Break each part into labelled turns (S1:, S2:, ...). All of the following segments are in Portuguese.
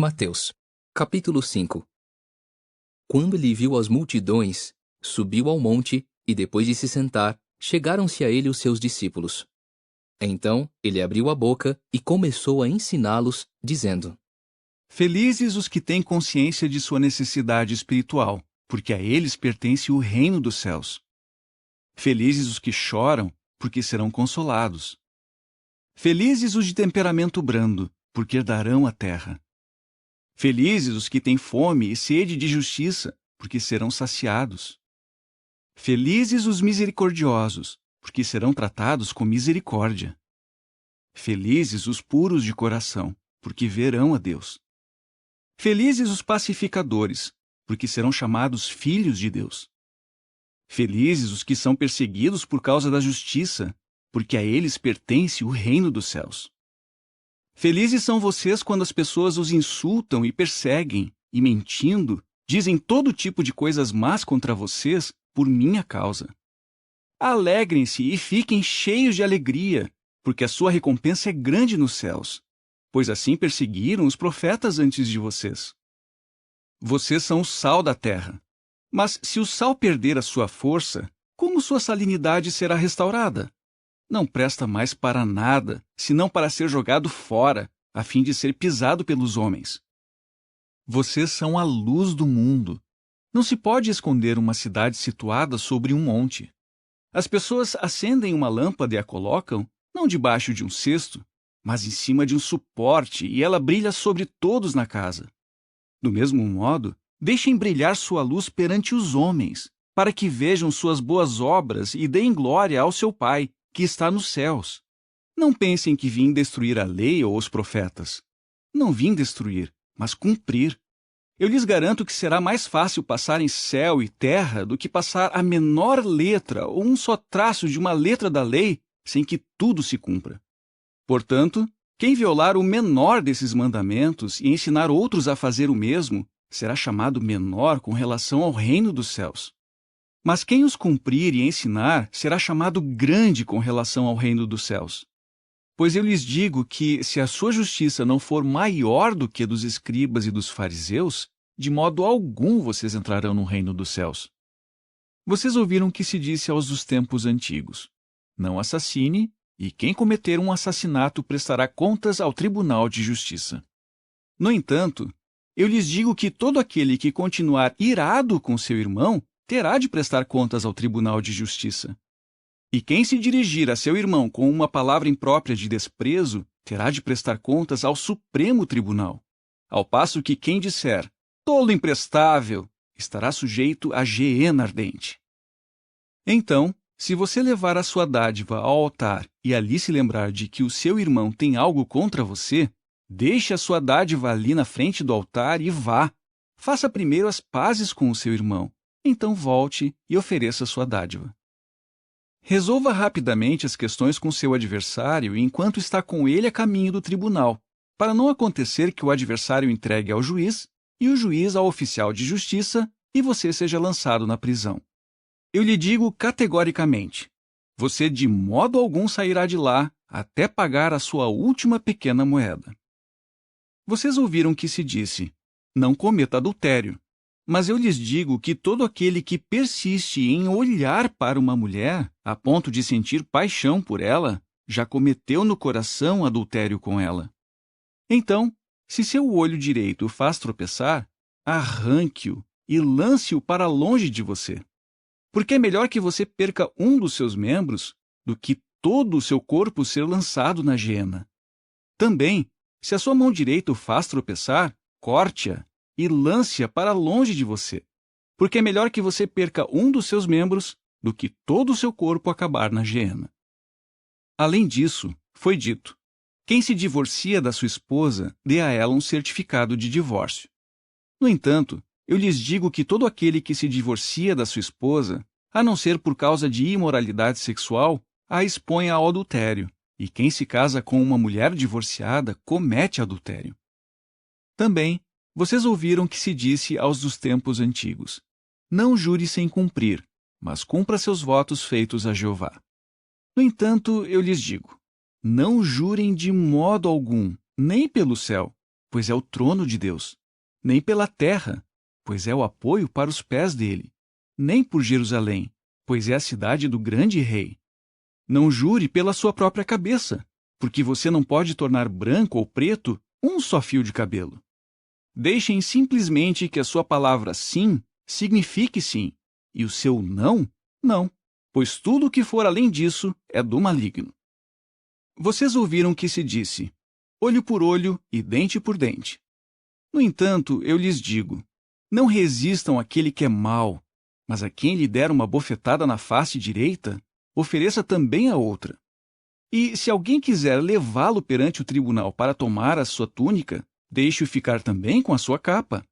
S1: Mateus, capítulo 5. Quando ele viu as multidões, subiu ao monte, e depois de se sentar, chegaram-se a ele os seus discípulos. Então ele abriu a boca e começou a ensiná-los, dizendo:
S2: Felizes os que têm consciência de sua necessidade espiritual, porque a eles pertence o reino dos céus. Felizes os que choram, porque serão consolados. Felizes os de temperamento brando, porque herdarão a terra. Felizes os que têm fome e sede de justiça, porque serão saciados. Felizes os misericordiosos, porque serão tratados com misericórdia. Felizes os puros de coração, porque verão a Deus. Felizes os pacificadores, porque serão chamados filhos de Deus. Felizes os que são perseguidos por causa da justiça, porque a eles pertence o reino dos céus. Felizes são vocês quando as pessoas os insultam e perseguem, e mentindo, dizem todo tipo de coisas más contra vocês por minha causa. Alegrem-se e fiquem cheios de alegria, porque a sua recompensa é grande nos céus, pois assim perseguiram os profetas antes de vocês. Vocês são o sal da terra. Mas se o sal perder a sua força, como sua salinidade será restaurada? Não presta mais para nada, senão para ser jogado fora, a fim de ser pisado pelos homens. Vocês são a luz do mundo. Não se pode esconder uma cidade situada sobre um monte. As pessoas acendem uma lâmpada e a colocam, não debaixo de um cesto, mas em cima de um suporte, e ela brilha sobre todos na casa. Do mesmo modo, deixem brilhar sua luz perante os homens, para que vejam suas boas obras e deem glória ao seu Pai, que está nos céus. Não pensem que vim destruir a lei ou os profetas. Não vim destruir, mas cumprir. Eu lhes garanto que será mais fácil passar em céu e terra do que passar a menor letra ou um só traço de uma letra da lei sem que tudo se cumpra. Portanto, quem violar o menor desses mandamentos e ensinar outros a fazer o mesmo, será chamado menor com relação ao reino dos céus. Mas quem os cumprir e ensinar será chamado grande com relação ao reino dos céus. Pois eu lhes digo que, se a sua justiça não for maior do que a dos escribas e dos fariseus, de modo algum vocês entrarão no reino dos céus. Vocês ouviram que se disse aos dos tempos antigos: não assassine, e quem cometer um assassinato prestará contas ao tribunal de justiça. No entanto, eu lhes digo que todo aquele que continuar irado com seu irmão terá de prestar contas ao tribunal de justiça. E quem se dirigir a seu irmão com uma palavra imprópria de desprezo terá de prestar contas ao Supremo Tribunal. Ao passo que quem disser, tolo imprestável, estará sujeito à geena ardente. Então, se você levar a sua dádiva ao altar e ali se lembrar de que o seu irmão tem algo contra você, deixe a sua dádiva ali na frente do altar e vá. Faça primeiro as pazes com o seu irmão, então volte e ofereça sua dádiva. Resolva rapidamente as questões com seu adversário enquanto está com ele a caminho do tribunal, para não acontecer que o adversário entregue ao juiz e o juiz ao oficial de justiça e você seja lançado na prisão. Eu lhe digo categoricamente, você de modo algum sairá de lá até pagar a sua última pequena moeda. Vocês ouviram que se disse, não cometa adultério. Mas eu lhes digo que todo aquele que persiste em olhar para uma mulher, a ponto de sentir paixão por ela, já cometeu no coração adultério com ela. Então, se seu olho direito o faz tropeçar, arranque-o e lance-o para longe de você. Porque é melhor que você perca um dos seus membros do que todo o seu corpo ser lançado na geena. Também, se a sua mão direita o faz tropeçar, corte-a e lance-a para longe de você, porque é melhor que você perca um dos seus membros do que todo o seu corpo acabar na geena. Além disso, foi dito, quem se divorcia da sua esposa, dê a ela um certificado de divórcio. No entanto, eu lhes digo que todo aquele que se divorcia da sua esposa, a não ser por causa de imoralidade sexual, a expõe ao adultério, e quem se casa com uma mulher divorciada comete adultério. Também, vocês ouviram que se disse aos dos tempos antigos, não jure sem cumprir, mas cumpra seus votos feitos a Jeová. No entanto, eu lhes digo, não jurem de modo algum, nem pelo céu, pois é o trono de Deus, nem pela terra, pois é o apoio para os pés dele, nem por Jerusalém, pois é a cidade do grande rei. Não jure pela sua própria cabeça, porque você não pode tornar branco ou preto um só fio de cabelo. Deixem simplesmente que a sua palavra sim signifique sim, e o seu não, não, pois tudo o que for além disso é do maligno. Vocês ouviram que se disse, olho por olho e dente por dente. No entanto, eu lhes digo, não resistam àquele que é mau, mas a quem lhe der uma bofetada na face direita, ofereça também a outra. E se alguém quiser levá-lo perante o tribunal para tomar a sua túnica, deixe-o ficar também com a sua capa.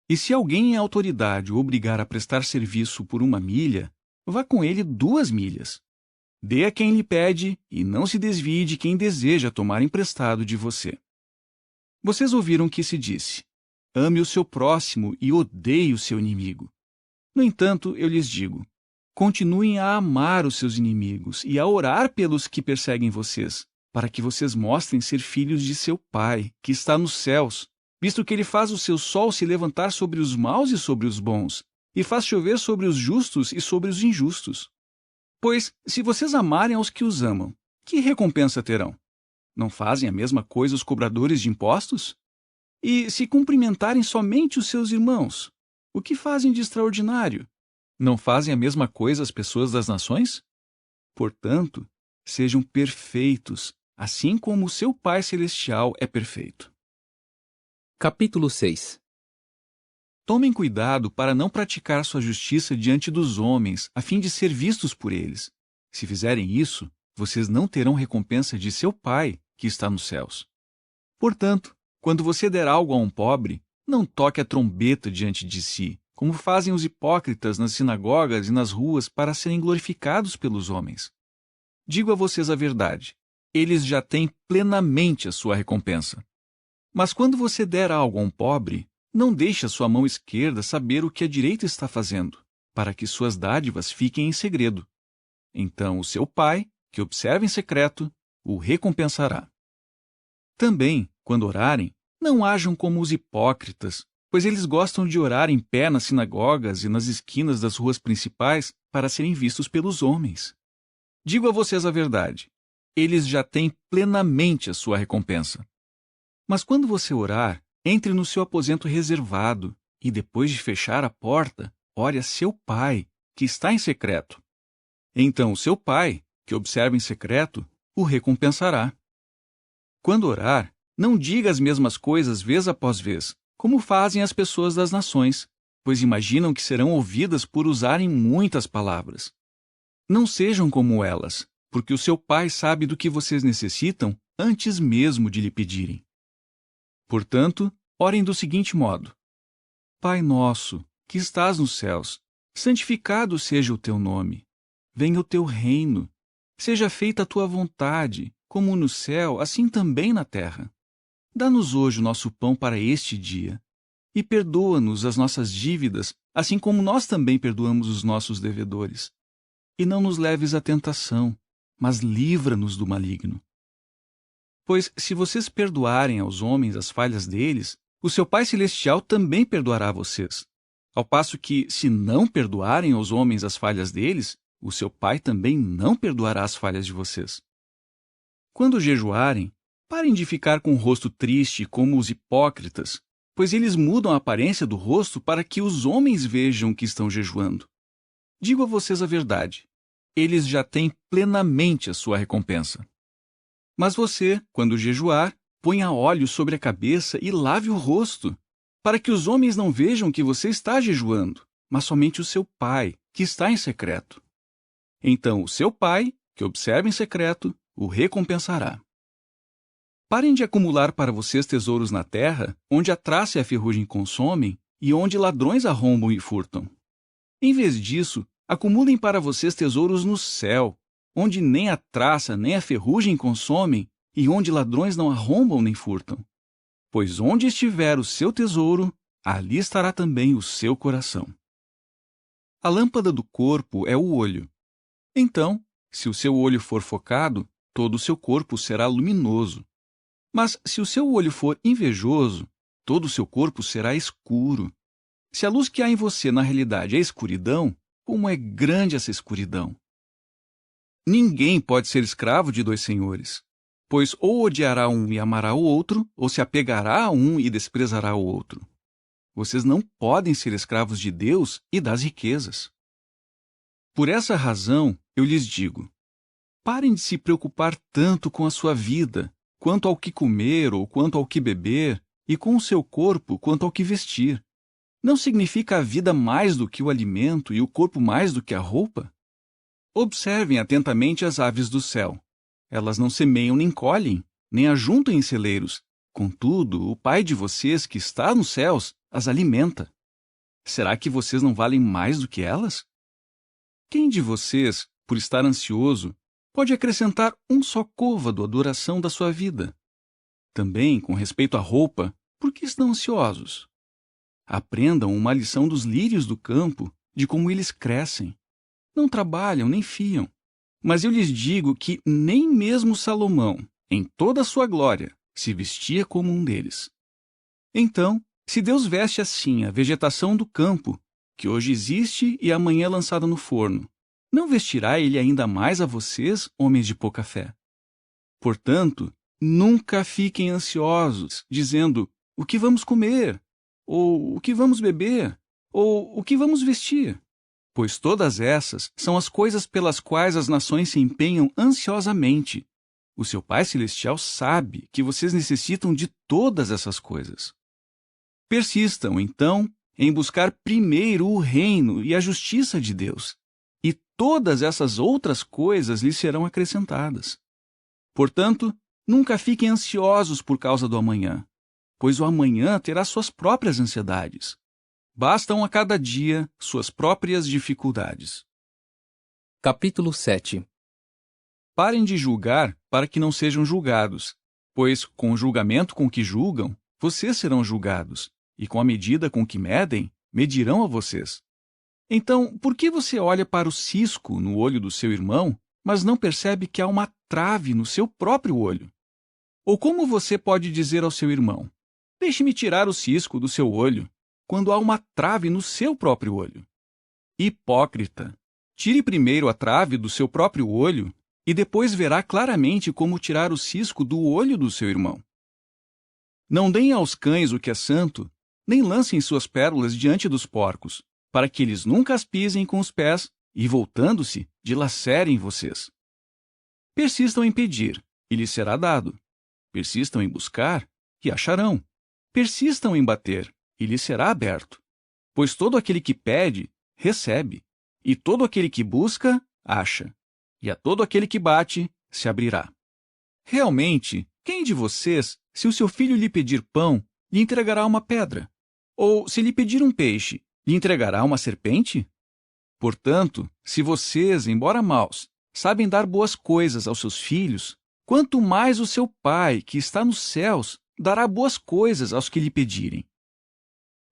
S2: E se alguém em autoridade o obrigar a prestar serviço por 1 milha, vá com ele 2 milhas. Dê a quem lhe pede e não se desvie de quem deseja tomar emprestado de você. Vocês ouviram que se disse, ame o seu próximo e odeie o seu inimigo. No entanto, eu lhes digo, continuem a amar os seus inimigos e a orar pelos que perseguem vocês, para que vocês mostrem ser filhos de seu Pai, que está nos céus, visto que ele faz o seu sol se levantar sobre os maus e sobre os bons, e faz chover sobre os justos e sobre os injustos. Pois, se vocês amarem aos que os amam, que recompensa terão? Não fazem a mesma coisa os cobradores de impostos? E se cumprimentarem somente os seus irmãos, o que fazem de extraordinário? Não fazem a mesma coisa as pessoas das nações? Portanto, sejam perfeitos, assim como o seu Pai Celestial é perfeito.
S1: Capítulo 6.
S2: Tomem cuidado para não praticar sua justiça diante dos homens, a fim de ser vistos por eles. Se fizerem isso, vocês não terão recompensa de seu Pai, que está nos céus. Portanto, quando você der algo a um pobre, não toque a trombeta diante de si, como fazem os hipócritas nas sinagogas e nas ruas para serem glorificados pelos homens. Digo a vocês a verdade, eles já têm plenamente a sua recompensa. Mas quando você der algo a um pobre, não deixe a sua mão esquerda saber o que a direita está fazendo, para que suas dádivas fiquem em segredo. Então o seu Pai, que observa em secreto, o recompensará. Também, quando orarem, não hajam como os hipócritas, pois eles gostam de orar em pé nas sinagogas e nas esquinas das ruas principais para serem vistos pelos homens. Digo a vocês a verdade, eles já têm plenamente a sua recompensa. Mas quando você orar, entre no seu aposento reservado e, depois de fechar a porta, ore a seu Pai, que está em secreto. Então o seu Pai, que observa em secreto, o recompensará. Quando orar, não diga as mesmas coisas vez após vez, como fazem as pessoas das nações, pois imaginam que serão ouvidas por usarem muitas palavras. Não sejam como elas, porque o seu Pai sabe do que vocês necessitam antes mesmo de lhe pedirem. Portanto, orem do seguinte modo: Pai nosso, que estás nos céus, santificado seja o teu nome. Venha o teu reino. Seja feita a tua vontade, como no céu, assim também na terra. Dá-nos hoje o nosso pão para este dia. E perdoa-nos as nossas dívidas, assim como nós também perdoamos os nossos devedores. E não nos leves à tentação, mas livra-nos do maligno. Pois se vocês perdoarem aos homens as falhas deles, o seu Pai Celestial também perdoará vocês. Ao passo que, se não perdoarem aos homens as falhas deles, o seu Pai também não perdoará as falhas de vocês. Quando jejuarem, parem de ficar com o rosto triste como os hipócritas, pois eles mudam a aparência do rosto para que os homens vejam que estão jejuando. Digo a vocês a verdade, eles já têm plenamente a sua recompensa. Mas você, quando jejuar, ponha óleo sobre a cabeça e lave o rosto, para que os homens não vejam que você está jejuando, mas somente o seu Pai, que está em secreto. Então o seu Pai, que observa em secreto, o recompensará. Parem de acumular para vocês tesouros na terra, onde a traça e a ferrugem consomem, e onde ladrões arrombam e furtam. Em vez disso, acumulem para vocês tesouros no céu, onde nem a traça nem a ferrugem consomem, e onde ladrões não arrombam nem furtam. Pois onde estiver o seu tesouro, ali estará também o seu coração. A lâmpada do corpo é o olho. Então, se o seu olho for focado, todo o seu corpo será luminoso. Mas se o seu olho for invejoso, todo o seu corpo será escuro. Se a luz que há em você na realidade é escuridão, como é grande essa escuridão! Ninguém pode ser escravo de dois senhores, pois ou odiará um e amará o outro, ou se apegará a um e desprezará o outro. Vocês não podem ser escravos de Deus e das riquezas. Por essa razão, eu lhes digo: parem de se preocupar tanto com a sua vida, quanto ao que comer ou quanto ao que beber, e com o seu corpo quanto ao que vestir. Não significa a vida mais do que o alimento e o corpo mais do que a roupa? Observem atentamente as aves do céu. Elas não semeiam nem colhem, nem ajuntam em celeiros. Contudo, o Pai de vocês, que está nos céus, as alimenta. Será que vocês não valem mais do que elas? Quem de vocês, por estar ansioso, pode acrescentar um só côvado à duração da sua vida? Também, com respeito à roupa, por que estão ansiosos? Aprendam uma lição dos lírios do campo, de como eles crescem. Não trabalham nem fiam. Mas eu lhes digo que nem mesmo Salomão, em toda a sua glória, se vestia como um deles. Então, se Deus veste assim a vegetação do campo, que hoje existe e amanhã é lançada no forno, não vestirá Ele ainda mais a vocês, homens de pouca fé? Portanto, nunca fiquem ansiosos, dizendo: o que vamos comer? Ou o que vamos beber? Ou o que vamos vestir? Pois todas essas são as coisas pelas quais as nações se empenham ansiosamente. O seu Pai Celestial sabe que vocês necessitam de todas essas coisas. Persistam, então, em buscar primeiro o reino e a justiça de Deus, e todas essas outras coisas lhes serão acrescentadas. Portanto, nunca fiquem ansiosos por causa do amanhã, pois o amanhã terá suas próprias ansiedades. Bastam a cada dia suas próprias dificuldades.
S1: Capítulo 7.
S2: Parem de julgar para que não sejam julgados, pois com o julgamento com que julgam, vocês serão julgados, e com a medida com que medem, medirão a vocês. Então, por que você olha para o cisco no olho do seu irmão, mas não percebe que há uma trave no seu próprio olho? Ou como você pode dizer ao seu irmão: deixe-me tirar o cisco do seu olho, quando há uma trave no seu próprio olho? Hipócrita! Tire primeiro a trave do seu próprio olho, e depois verá claramente como tirar o cisco do olho do seu irmão. Não deem aos cães o que é santo, nem lancem suas pérolas diante dos porcos, para que eles nunca as pisem com os pés e, voltando-se, dilacerem vocês. Persistam em pedir, e lhes será dado. Persistam em buscar, e acharão. Persistam em bater, e lhes será aberto. Pois todo aquele que pede, recebe, e todo aquele que busca, acha, e a todo aquele que bate, se abrirá. Realmente, quem de vocês, se o seu filho lhe pedir pão, lhe entregará uma pedra? Ou, se lhe pedir um peixe, lhe entregará uma serpente? Portanto, se vocês, embora maus, sabem dar boas coisas aos seus filhos, quanto mais o seu Pai, que está nos céus, dará boas coisas aos que lhe pedirem.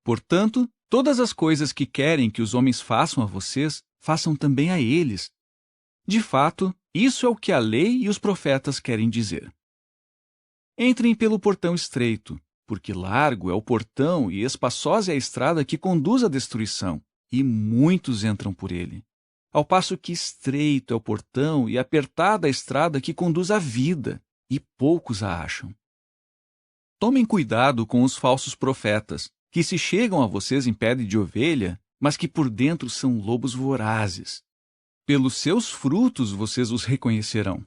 S2: Portanto, todas as coisas que querem que os homens façam a vocês, façam também a eles. De fato, isso é o que a lei e os profetas querem dizer. Entrem pelo portão estreito, porque largo é o portão e espaçosa é a estrada que conduz à destruição, e muitos entram por ele. Ao passo que estreito é o portão e apertada a estrada que conduz à vida, e poucos a acham. Tomem cuidado com os falsos profetas, que se chegam a vocês em pele de ovelha, mas que por dentro são lobos vorazes. Pelos seus frutos vocês os reconhecerão.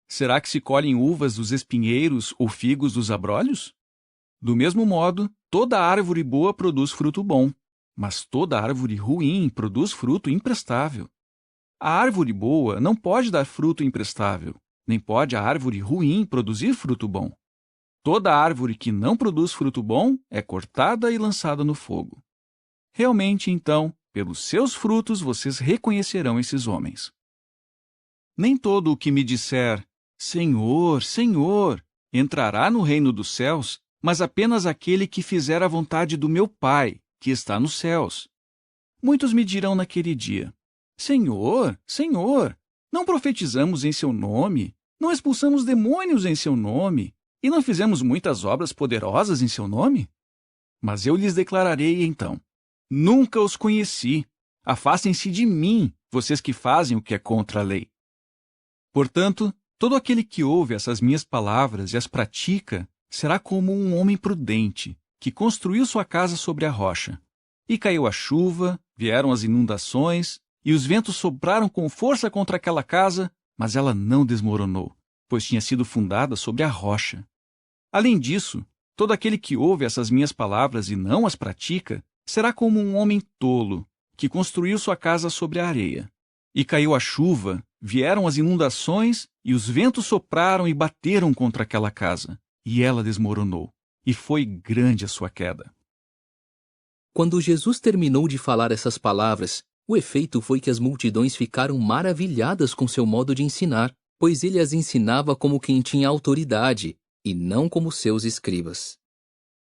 S2: Será que se colhem uvas dos espinheiros ou figos dos abrolhos? Do mesmo modo, toda árvore boa produz fruto bom, mas toda árvore ruim produz fruto imprestável. A árvore boa não pode dar fruto imprestável, nem pode a árvore ruim produzir fruto bom. Toda árvore que não produz fruto bom é cortada e lançada no fogo. Realmente, então, pelos seus frutos vocês reconhecerão esses homens. Nem todo o que me disser, Senhor, Senhor, entrará no reino dos céus, mas apenas aquele que fizer a vontade do meu Pai, que está nos céus. Muitos me dirão naquele dia, Senhor, Senhor, não profetizamos em seu nome, não expulsamos demônios em seu nome, E não fizemos muitas obras poderosas em seu nome? Mas eu lhes declararei então: nunca os conheci. Afastem-se de mim, vocês que fazem o que é contra a lei. Portanto, todo aquele que ouve essas minhas palavras e as pratica será como um homem prudente, que construiu sua casa sobre a rocha. E caiu a chuva, vieram as inundações, e os ventos sopraram com força contra aquela casa, mas ela não desmoronou, pois tinha sido fundada sobre a rocha. Além disso, todo aquele que ouve essas minhas palavras e não as pratica será como um homem tolo, que construiu sua casa sobre a areia. E caiu a chuva, vieram as inundações, e os ventos sopraram e bateram contra aquela casa, e ela desmoronou, e foi grande a sua queda.
S1: Quando Jesus terminou de falar essas palavras, o efeito foi que as multidões ficaram maravilhadas com seu modo de ensinar, pois ele as ensinava como quem tinha autoridade, e não como seus escribas.